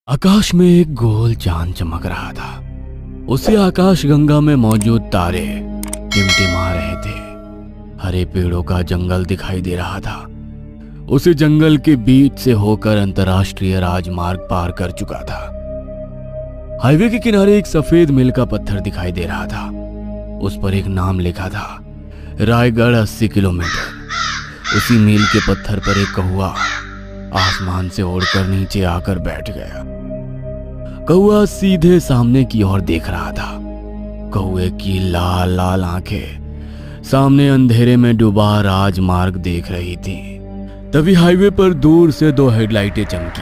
आकाश में एक गोल चांद चमक रहा था। उसी आकाश गंगा में मौजूद तारे टिमटिमा रहे थे। हरे पेड़ों का जंगल दिखाई दे रहा था। उसी जंगल के बीच से होकर अंतर्राष्ट्रीय राजमार्ग पार कर चुका था। हाईवे के किनारे एक सफेद मील का पत्थर दिखाई दे रहा था। उस पर एक नाम लिखा था, रायगढ़ 80 किलोमीटर। उसी मील के पत्थर पर एक कौवा आसमान से उड़कर नीचे आकर बैठ गया। कौवा सीधे सामने की ओर देख रहा था। कौवे की लाल लाल आंखें सामने अंधेरे में डूबा राजमार्ग देख रही थी। तभी हाईवे पर दूर से दो हेडलाइटें चमकी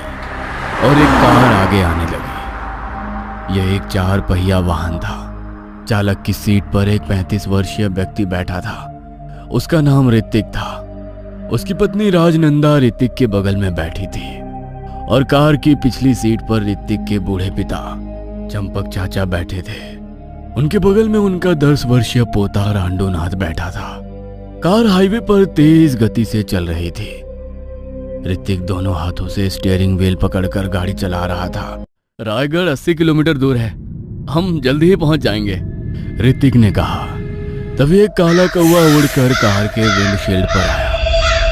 और एक कार आगे आने लगी। यह एक 4 पहिया वाहन था। चालक की सीट पर एक 35 वर्षीय व्यक्ति बैठा था। उसका नाम ऋतिक था। उसकी पत्नी राजनंदा ऋतिक के बगल में बैठी थी और कार की पिछली सीट पर ऋतिक के बूढ़े पिता चंपक चाचा बैठे थे। उनके बगल में उनका 10 वर्षीय पोता रांडूनाथ बैठा था। कार हाईवे पर तेज गति से चल रही थी। ऋतिक दोनों हाथों से स्टीयरिंग व्हील पकड़कर गाड़ी चला रहा था। रायगढ़ 80 किलोमीटर दूर है, हम जल्दी ही पहुंच जाएंगे, ऋतिक ने कहा। तभी एक काला कौवा उड़कर कार के विंडशील्ड पर आया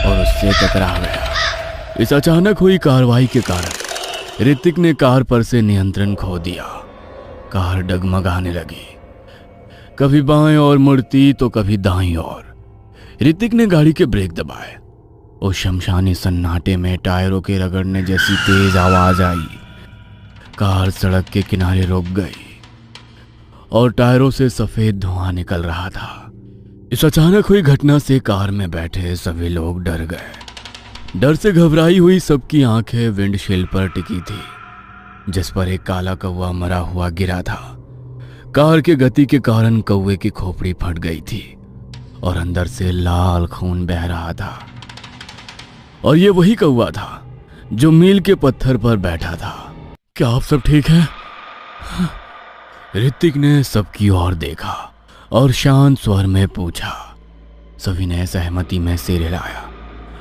और उससे टकरा गया। इस अचानक हुई कार्रवाई के कारण ऋतिक ने कार पर से नियंत्रण खो दिया। कार डगमगाने लगी, कभी बाएं ओर मुड़ती तो कभी दाईं ओर। ऋतिक ने गाड़ी के ब्रेक दबाए। उस शमशानी सन्नाटे में टायरों के रगड़ने जैसी तेज आवाज आई। कार सड़क के किनारे रुक गई और टायरों से सफेद धुआं निकल रहा था। इस अचानक हुई घटना से कार में बैठे सभी लोग डर गए। डर से घबराई हुई सबकी आंखें विंडशील्ड पर टिकी थी, जिस पर एक काला कौवा मरा हुआ गिरा था। कार के गति के कारण कौवे की खोपड़ी फट गई थी और अंदर से लाल खून बह रहा था। और ये वही कौवा था जो मील के पत्थर पर बैठा था। क्या आप सब ठीक हैं? ऋतिक ने सबकी ओर देखा और शांत स्वर में पूछा। सभी ने सहमति में सिर हिलाया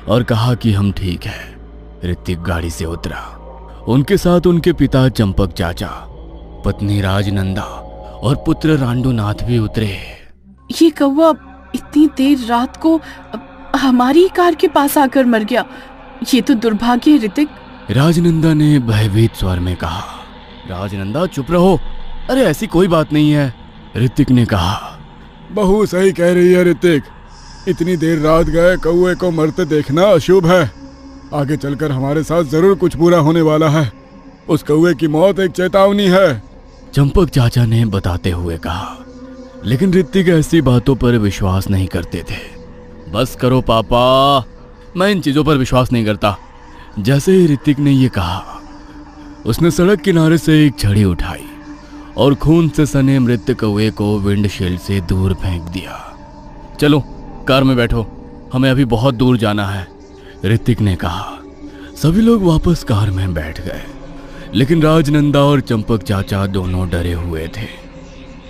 और कहा कि हम ठीक हैं। ऋतिक गाड़ी से उतरा। उनके साथ उनके पिता चंपक चाचा, पत्नी राजनंदा और पुत्र रांडूनाथ भी उतरे। ये कौवा इतनी देर रात को हमारी कार के पास आकर मर गया, ये तो दुर्भाग्य है ऋतिक, राजनंदा ने भयभीत स्वर में कहा। राजनंदा चुप रहो, अरे ऐसी कोई बात नहीं है, ऋतिक ने कहा। बहू सही कह रही है ऋतिक, इतनी देर रात गए कौवे को मरते देखना अशुभ है। आगे चलकर हमारे साथ जरूर कुछ बुरा होने वाला है। उस कौवे की मौत एक चेतावनी है, चंपक चाचा ने बताते हुए कहा। लेकिन ऋतिक ऐसी बातों पर विश्वास नहीं करते थे। बस करो पापा, मैं इन चीजों पर विश्वास नहीं करता। जैसे ही ऋतिक ने ये कहा, उसने सड़क किनारे से एक छड़ी उठाई और खून से सने मृत कौवे को विंडशील्ड से दूर फेंक दिया। चलो कार में बैठो, हमें अभी बहुत दूर जाना है, ऋतिक ने कहा। सभी लोग वापस कार में बैठ गए, लेकिन राजनंदा और चंपक चाचा दोनों डरे हुए थे।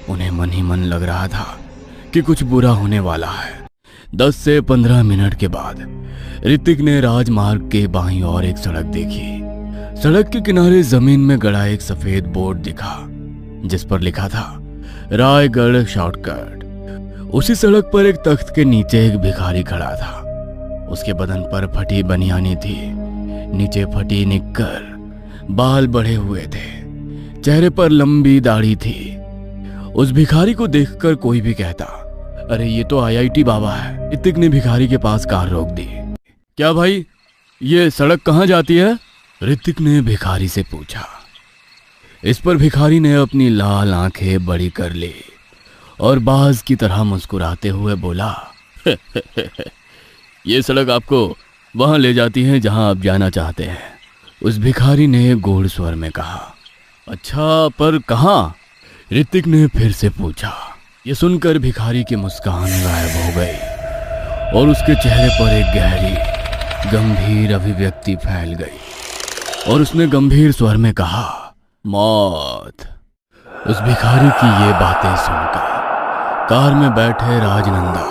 उन्हें मन ही मन लग रहा था कि कुछ बुरा होने वाला है। 10 से 15 मिनट के बाद ऋतिक ने राजमार्ग के बाईं ओर एक सड़क देखी। सड़क के किनारे जमीन में गड़ा एक सफेद बोर्ड दिखा, जिस पर लिखा था, रायगढ़ शॉर्टकट। उसी सड़क पर एक तख्त के नीचे एक भिखारी खड़ा था। उसके बदन पर फटी बनियानी थी, नीचे फटी निक्कर, बाल बढ़े हुए थे, चेहरे पर लंबी दाढ़ी थी। उस भिखारी को देखकर कोई भी कहता, अरे ये तो IIT बाबा है। ऋतिक ने भिखारी के पास कार रोक दी। क्या भाई, ये सड़क कहाँ जाती है? ऋतिक ने भिखारी से पूछा। इस पर भिखारी ने अपनी लाल आंखें बड़ी कर ली और बाज की तरह मुस्कुराते हुए बोला, ये सड़क आपको वहां ले जाती है जहां आप जाना चाहते हैं। उस भिखारी ने गूढ़ स्वर में कहा। अच्छा, पर कहां? ऋतिक ने फिर से पूछा। ये सुनकर भिखारी की मुस्कान गायब हो गई और उसके चेहरे पर एक गहरी गंभीर अभिव्यक्ति फैल गई और उसने गंभीर स्वर में कहा, मौत। उस भिखारी की ये बातें सुनकर कार में बैठे राजनंदा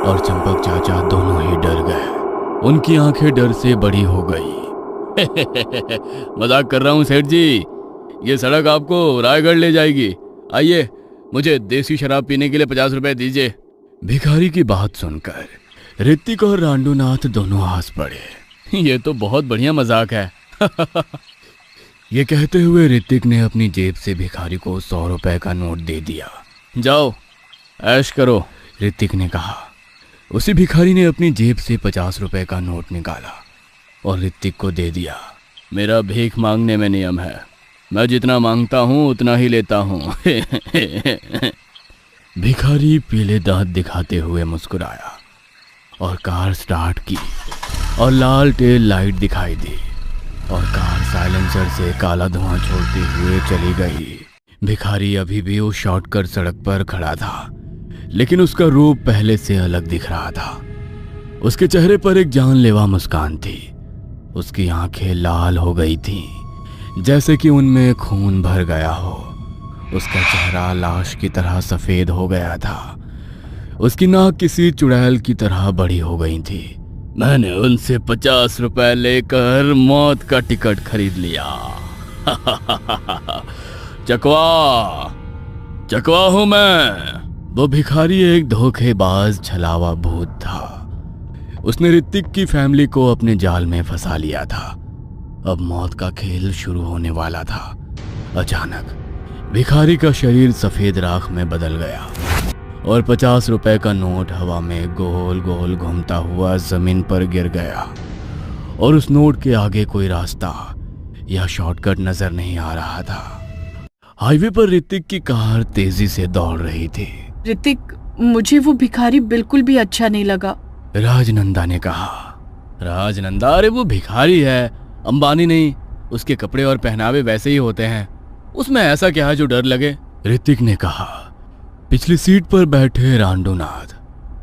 और चंपक चाचा दोनों ही डर गए। उनकी आंखें डर से बड़ी हो गई मजाक कर रहा हूँ सेठ जी, ये सड़क आपको रायगढ़ ले जाएगी। आइए, मुझे देसी शराब पीने के लिए 50 रुपए दीजिए। भिखारी की बात सुनकर ऋतिक और रांडूनाथ दोनों हंस पड़े। ये तो बहुत बढ़िया मजाक है। ये कहते हुए ऋतिक ने अपनी जेब से भिखारी को 100 रुपए का नोट दे दिया। जाओ ऐश करो, ऋतिक ने कहा। उसी भिखारी ने अपनी जेब से 50 रुपए का नोट निकाला और ऋतिक को दे दिया। मेरा भीख मांगने में नियम है, मैं जितना मांगता हूँ उतना ही लेता हूँ। भिखारी पीले दांत दिखाते हुए मुस्कुराया और कार स्टार्ट की और लाल टेल लाइट दिखाई दी और कार साइलेंसर से काला धुआं छोड़ते हुए चली गई। भिखारी अभी भी उस शॉर्टकट सड़क पर खड़ा था, लेकिन उसका रूप पहले से अलग दिख रहा था। उसके चेहरे पर एक जानलेवा मुस्कान थी। उसकी आंखें लाल हो गई थीं, जैसे कि उनमें खून भर गया हो। उसका चेहरा लाश की तरह सफेद हो गया था। उसकी नाक किसी चुड़ैल की तरह बड़ी हो गई थी। मैंने उनसे 50 रुपए लेकर मौत का टिकट खरीद लिया। चकवा चकवा हूं मैं। वो भिखारी एक धोखेबाज छलावा भूत था। उसने ऋतिक की फैमिली को अपने जाल में फंसा लिया था। अब मौत का खेल शुरू होने वाला था। अचानक भिखारी का शरीर सफेद राख में बदल गया और 50 रुपए का नोट हवा में गोल गोल घूमता हुआ जमीन पर गिर गया और उस नोट के आगे कोई रास्ता या शॉर्टकट नजर नहीं आ रहा था। हाईवे पर ऋतिक की कार तेजी से दौड़ रही थी। ऋतिक, मुझे वो भिखारी बिल्कुल भी अच्छा नहीं लगा, राजनंदा ने कहा। राजनंदा? अरे वो भिखारी है, अंबानी नहीं। उसके कपड़े और पहनावे वैसे ही होते हैं, उसमें ऐसा क्या है जो डर लगे? ऋतिक ने कहा। पिछली सीट पर बैठे रांडूनाथ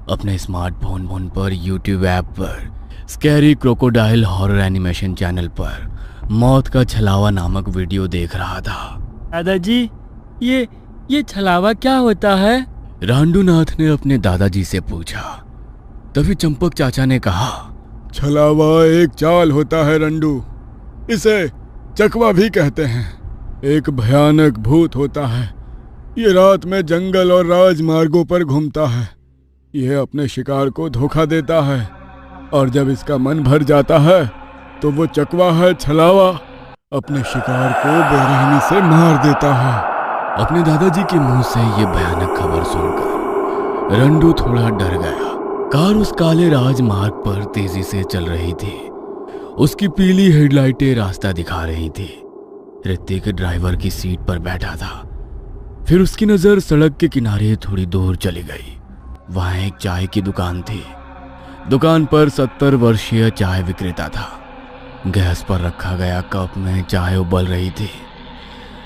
अपने स्मार्टफोन पर यूट्यूब ऐप पर scary crocodile horror animation channel पर मौत का छलावा नामक वीडियो देख रहा था। दादाजी, ये छलावा क्या होता है? रांडूनाथ ने अपने दादाजी से पूछा। तभी चंपक चाचा ने कहा, छलावा एक चाल होता है रंडू, इसे चकवा भी कहते हैं। एक भयानक भूत होता है। ये रात में जंगल और राजमार्गों पर घूमता है। यह अपने शिकार को धोखा देता है और जब इसका मन भर जाता है तो वो चकवा है छलावा अपने शिकार को बेरहमी से मार देता है। अपने दादाजी के मुंह से ये भयानक खबर सुनकर रंडू थोड़ा डर गया। कार उस काले राजमार्ग पर तेजी से चल रही थी। उसकी पीली हेडलाइटें रास्ता दिखा रही थी। ऋतिक ड्राइवर की सीट पर बैठा था। फिर उसकी नजर सड़क के किनारे थोड़ी दूर चली गई। वहां एक चाय की दुकान थी। दुकान पर 70 वर्षीय चाय विक्रेता था। गैस पर रखा गया कप में चाय उबल रही थी।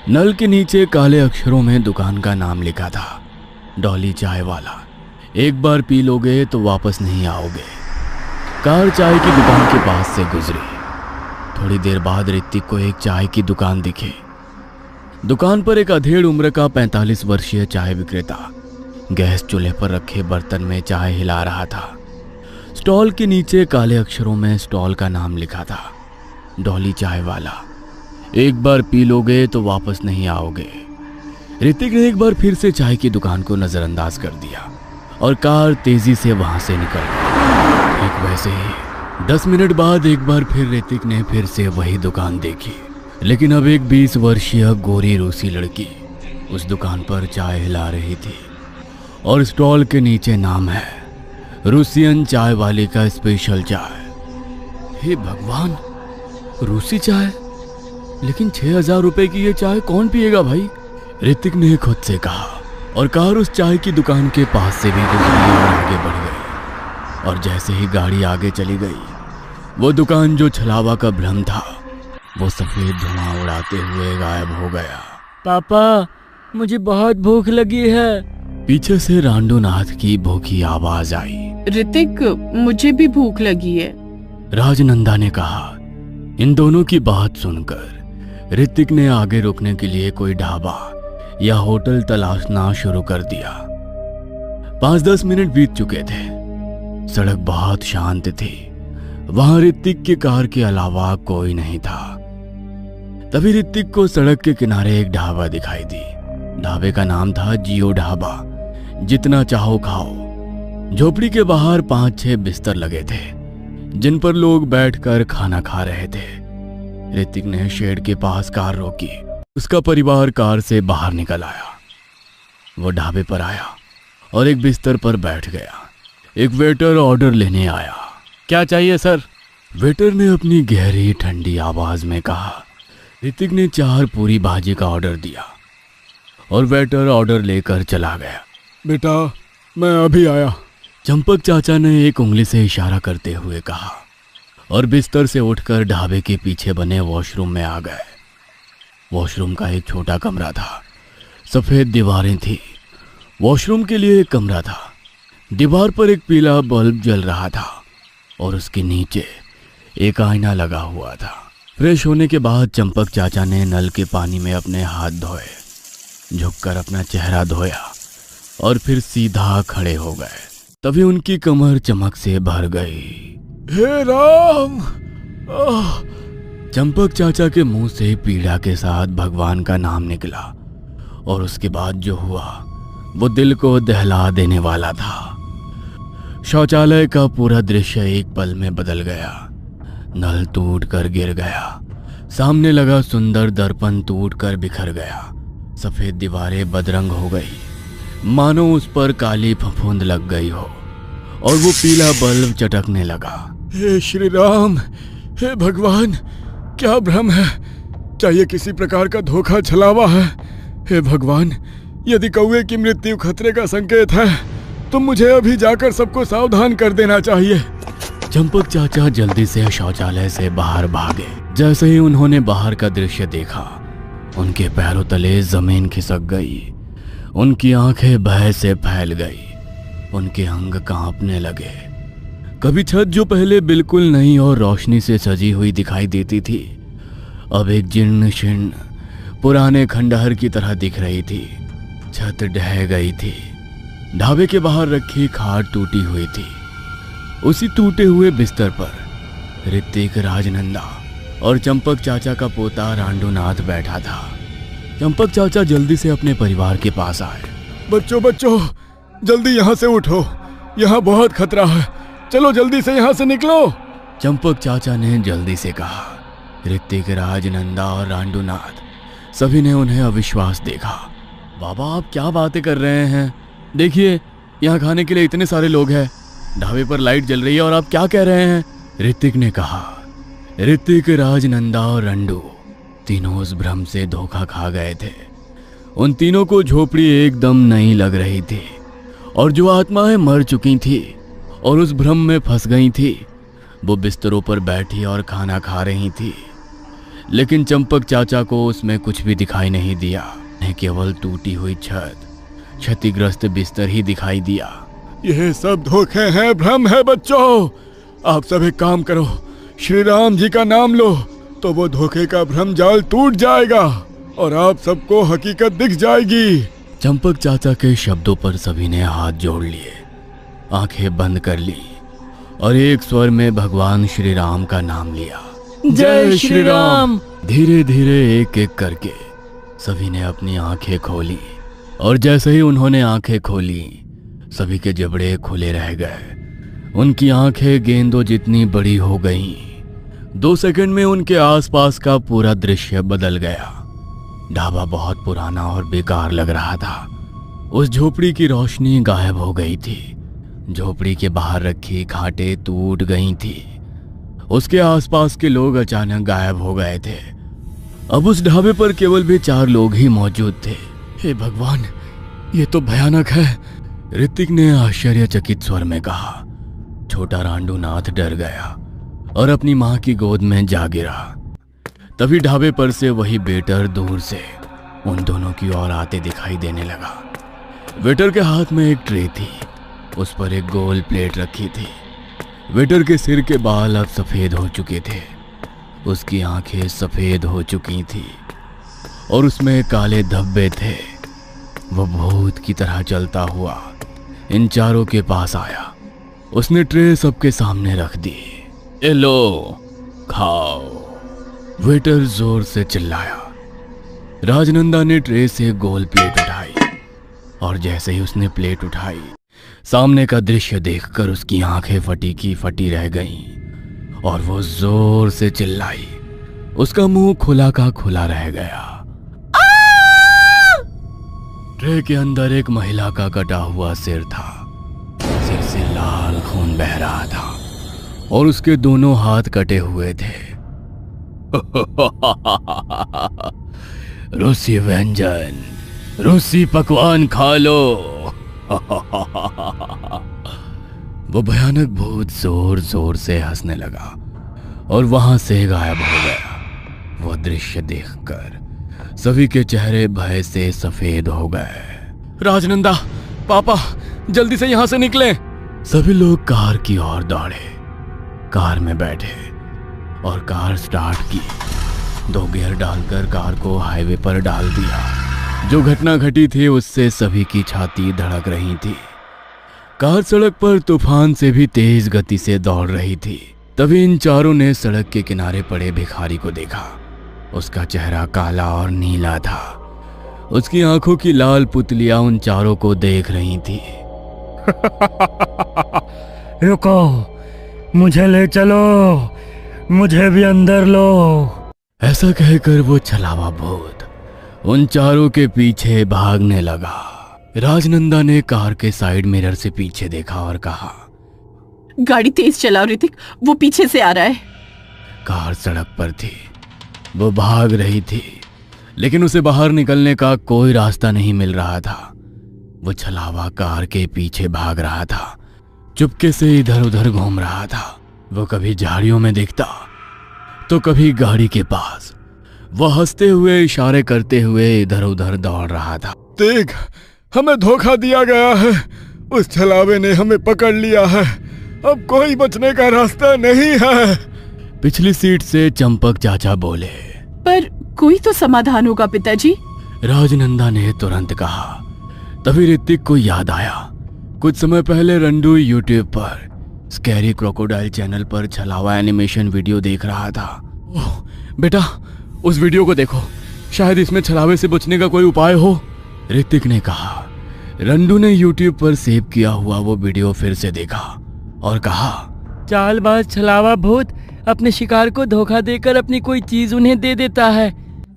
नल के नीचे काले अक्षरों में दुकान का नाम लिखा था, डॉली चाय वाला। एक बार पी लोगे तो वापस नहीं आओगे। कार चाय की दुकान के पास से गुजरी। थोड़ी देर बाद ऋतिक को एक चाय की दुकान दिखी। दुकान पर एक अधेड़ उम्र का 45 वर्षीय चाय विक्रेता गैस चूल्हे पर रखे बर्तन में चाय हिला रहा था। स्टॉल के नीचे काले अक्षरों में स्टॉल का नाम लिखा था, डॉली चाय वाला। एक बार पी लोगे तो वापस नहीं आओगे। ऋतिक ने एक बार फिर से चाय की दुकान को नजरअंदाज कर दिया और कार तेजी से वहां से निकल गई। ठीक वैसे ही 10 मिनट बाद एक बार फिर ऋतिक ने फिर से वही दुकान देखी, लेकिन अब एक 20 वर्षीय गोरी रूसी लड़की उस दुकान पर चाय हिला रही थी और स्टॉल के नीचे नाम है, रूसियन चाय वाले का स्पेशल चाय। हे भगवान, रूसी चाय? लेकिन 6000 रुपए की ये चाय कौन पिएगा भाई? ऋतिक ने खुद से कहा और कार उस चाय की दुकान के पास से भी गुजरी और आगे बढ़ गई। और जैसे ही गाड़ी आगे चली गई, वो दुकान जो छलावा का भ्रम था वो सफेद धुआं उड़ाते हुए गायब हो गया। पापा, मुझे बहुत भूख लगी है। पीछे से रांडूनाथ की भूखी आवाज आई। ऋतिक, मुझे भी भूख लगी है, राजनंदा ने कहा। इन दोनों की बात सुनकर ऋतिक ने आगे रुकने के लिए कोई ढाबा या होटल तलाशना शुरू कर दिया। 5-10 मिनट बीत चुके थे। सड़क बहुत शांत थी। वहां ऋतिक की कार के अलावा कोई नहीं था। तभी ऋतिक को सड़क के किनारे एक ढाबा दिखाई दी। ढाबे का नाम था जियो ढाबा, जितना चाहो खाओ। झोपड़ी के बाहर 5-6 बिस्तर लगे थे जिन पर लोग बैठकर खाना खा रहे थे। ऋतिक ने शेड के पास कार रोकी। उसका परिवार कार से बाहर निकल आया। वो ढाबे पर आया और एक बिस्तर पर बैठ गया। एक वेटर ऑर्डर लेने आया। क्या चाहिए सर? वेटर ने अपनी गहरी ठंडी आवाज में कहा। ऋतिक ने 4 पूरी भाजी का ऑर्डर दिया और वेटर ऑर्डर लेकर चला गया। बेटा, मैं अभी आया। चंपक चाचा ने एक उंगली से इशारा करते हुए कहा और बिस्तर से उठकर ढाबे के पीछे बने वॉशरूम में आ गए। वॉशरूम का एक छोटा कमरा था। सफेद दीवारें थी। वॉशरूम के लिए एक कमरा था। दीवार पर एक पीला बल्ब जल रहा था और उसके नीचे एक आईना लगा हुआ था। फ्रेश होने के बाद चंपक चाचा ने नल के पानी में अपने हाथ धोए, झुककर अपना चेहरा धोया और फिर सीधा खड़े हो गए। तभी उनकी कमर चमक से भर गई। हे राम! चंपक चाचा के मुंह से पीड़ा के साथ भगवान का नाम निकला और उसके बाद जो हुआ वो दिल को दहला देने वाला था। शौचालय का पूरा दृश्य एक पल में बदल गया। नल टूट कर गिर गया। सामने लगा सुंदर दर्पण टूट कर बिखर गया। सफेद दीवारें बदरंग हो गई, मानो उस पर काली फफूंद लग गई हो और वो पीला बल्ब चटकने लगा। हे श्री राम! हे भगवान! क्या भ्रम है? क्या ये किसी प्रकार का धोखा छलावा है? हे भगवान, यदि कौवे की मृत्यु खतरे का संकेत है तो मुझे अभी जाकर सबको सावधान कर देना चाहिए। चंपक चाचा जल्दी से शौचालय से बाहर भागे। जैसे ही उन्होंने बाहर का दृश्य देखा, उनके पैरों तले जमीन खिसक गई। उनकी आंखें भय से फैल गई। उनके अंग कांपने लगे। कभी छत जो पहले बिल्कुल नई और रोशनी से सजी हुई दिखाई देती थी, अब एक जीर्ण शीर्ण पुराने खंडहर की तरह दिख रही थी। छत ढह गई थी। ढाबे के बाहर रखी खाट टूटी हुई थी। उसी टूटे हुए बिस्तर पर ऋतिक, राजनंदा और चंपक चाचा का पोता रांडूनाथ बैठा था। चंपक चाचा जल्दी से अपने परिवार के पास आए। बच्चों, जल्दी यहाँ से उठो। यहाँ बहुत खतरा है। चलो जल्दी से यहाँ से निकलो। चंपक चाचा ने जल्दी से कहा। ऋतिक, राजनंदा और रांडूनाथ सभी ने उन्हें अविश्वास देखा। बाबा, आप क्या बातें कर रहे हैं? देखिए, यहाँ खाने के लिए इतने सारे लोग हैं। ढाबे पर लाइट जल रही है और आप क्या कह रहे हैं? ऋतिक ने कहा। ऋतिक, राजनंदा और रंडू तीनों उस भ्रम से धोखा खा गए थे। उन तीनों को झोपड़ी एकदम नई लग रही थी और जो आत्माएं मर चुकी थी और उस भ्रम में फंस गई थी, वो बिस्तरों पर बैठी और खाना खा रही थी। लेकिन चंपक चाचा को उसमें कुछ भी दिखाई नहीं दिया। उन्हें केवल टूटी हुई छत, क्षतिग्रस्त बिस्तर ही दिखाई दिया। यह सब धोखे हैं, भ्रम है। बच्चों, आप सब एक काम करो, श्री राम जी का नाम लो तो वो धोखे का भ्रम जाल टूट जाएगा और आप सबको हकीकत दिख जाएगी। चंपक चाचा के शब्दों पर सभी ने हाथ जोड़ लिए, आंखें बंद कर ली और एक स्वर में भगवान श्री राम का नाम लिया। जय श्री राम। धीरे धीरे एक एक करके सभी ने अपनी आंखें खोली और जैसे ही उन्होंने आंखें खोली, सभी के जबड़े खुले रह गए। उनकी आंखें गेंदों जितनी बड़ी हो गईं। 2 सेकंड में उनके आसपास का पूरा दृश्य बदल गया। ढाबा बहुत पुराना और बेकार लग रहा था। उस झोपड़ी की रोशनी गायब हो गई थी। झोपड़ी के बाहर रखी खाटें टूट गई थी। उसके आसपास के लोग अचानक गायब हो गए थे। अब उस ढाबे पर केवल भी 4 लोग ही मौजूद थे। हे भगवान, ये तो भयानक है, ऋतिक ने आश्चर्यचकित स्वर में कहा। छोटा रांडूनाथ डर गया और अपनी मां की गोद में जा गिरा। तभी ढाबे पर से वही वेटर दूर से उन दोनों की ओर आते दिखाई देने लगा। वेटर के हाथ में एक ट्रे थी, उस पर एक गोल प्लेट रखी थी। वेटर के सिर के बाल अब सफेद हो चुके थे, उसकी आंखें सफेद हो चुकी थी और उसमें काले धब्बे थे। वह भूत की तरह चलता हुआ इन चारों के पास आया। उसने ट्रे सबके सामने रख दी। ए लो, खाओ। वेटर जोर से चिल्लाया। राजनंदा ने ट्रे से गोल प्लेट उठाई और जैसे ही उसने प्लेट उठाई, सामने का दृश्य देखकर उसकी आंखें फटी की फटी रह गईं और वो जोर से चिल्लाई। उसका मुंह खुला का खुला रह गया। ट्रे के अंदर एक महिला का कटा हुआ सिर था। सिर से लाल खून बह रहा था और उसके दोनों हाथ कटे हुए थे। रूसी व्यंजन, रूसी पकवान खा लो। वो भयानक भूत जोर जोर से हंसने लगा और वहां से गायब हो गया। वो दृश्य देखकर सभी के चेहरे भय से सफेद हो गए। राजनंदा, पापा, जल्दी से यहां से निकलें। सभी लोग कार की ओर दौड़े। कार में बैठे और कार स्टार्ट की। 2 गियर डालकर कार को हाईवे पर डाल दिया। जो घटना घटी थी उससे सभी की छाती धड़क रही थी। कार सड़क पर तूफान से भी तेज गति से दौड़ रही थी। तभी इन चारों ने सड़क के किनारे पड़े भिखारी को देखा। उसका चेहरा काला और नीला था। उसकी आंखों की लाल पुतलियां उन चारों को देख रही थी। रुको, मुझे ले चलो, मुझे भी अंदर लो। ऐसा कहकर वो छलावा भूत उन चारों के पीछे भागने लगा। राजनंदा ने कार के साइड मिरर से पीछे देखा और कहा, गाड़ी तेज चलाओ ऋतिक, वो पीछे से आ रहा है। कार सड़क पर थी। वो भाग रही थी लेकिन उसे बाहर निकलने का कोई रास्ता नहीं मिल रहा था। वो छलावा कार के पीछे भाग रहा था, चुपके से इधर उधर घूम रहा था। वो कभी झाड़ियों में दिखता तो कभी गाड़ी के पास। वो हंसते हुए इशारे करते हुए इधर उधर दौड़ रहा था। देख, हमें धोखा दिया गया है। उस छलावे ने हमें पकड़ लिया है। अब कोई बचने का रास्ता नहीं है। पिछली सीट से चंपक चाचा बोले। पर कोई तो समाधान होगा पिताजी। राजनंदा ने तुरंत कहा। तभी ऋतिक को याद आया, कुछ समय पहले रंडू यूट्यूब पर स्कैरी क्रोकोडाइल चैनल पर छलावा एनिमेशन वीडियो देख रहा था। ओह बेटा, उस वीडियो को देखो, शायद इसमें छलावे से बचने का कोई उपाय हो। ऋतिक ने कहा। रंडू ने यूट्यूब पर सेव किया हुआ वो वीडियो फिर से देखा और कहा, चालबाज छलावा भूत अपने शिकार को धोखा देकर अपनी कोई चीज उन्हें दे देता है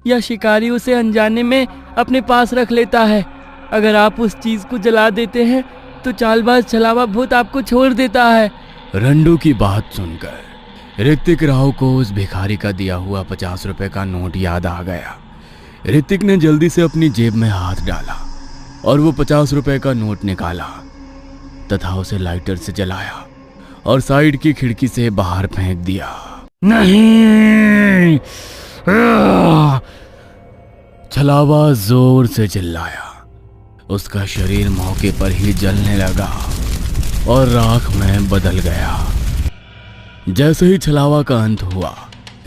या शिकारी उसे अनजाने में अपने पास रख लेता है। अगर आप उस चीज को जला देते हैं तो चालबाज छलावा भूत आपको छोड़ देता है। रंडू की बात सुनकर ऋतिक राव को उस भिखारी का दिया हुआ 50 रुपए का नोट याद आ गया। ऋतिक ने जल्दी से अपनी जेब में हाथ डाला और वो 50 रुपए का नोट निकाला तथा उसे लाइटर से जलाया और साइड की खिड़की से बाहर फेंक दिया। नहीं! छलावा जोर से चिल्लाया। उसका शरीर मौके पर ही जलने लगा और राख में बदल गया। जैसे ही छलावा का अंत हुआ,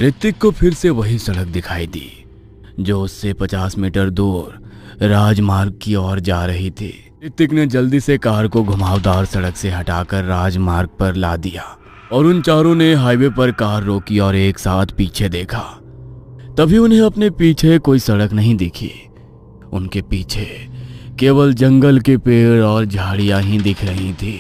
ऋतिक को फिर से वही सड़क दिखाई दी जो उससे 50 मीटर दूर राजमार्ग की ओर जा रही थी। ऋतिक ने जल्दी से कार को घुमावदार सड़क से हटाकर राजमार्ग पर ला दिया और उन चारों ने हाईवे पर कार रोकी और एक साथ पीछे देखा। तभी उन्हें अपने पीछे कोई सड़क नहीं दिखी। उनके पीछे केवल जंगल के पेड़ और झाड़ियां ही दिख रही थी।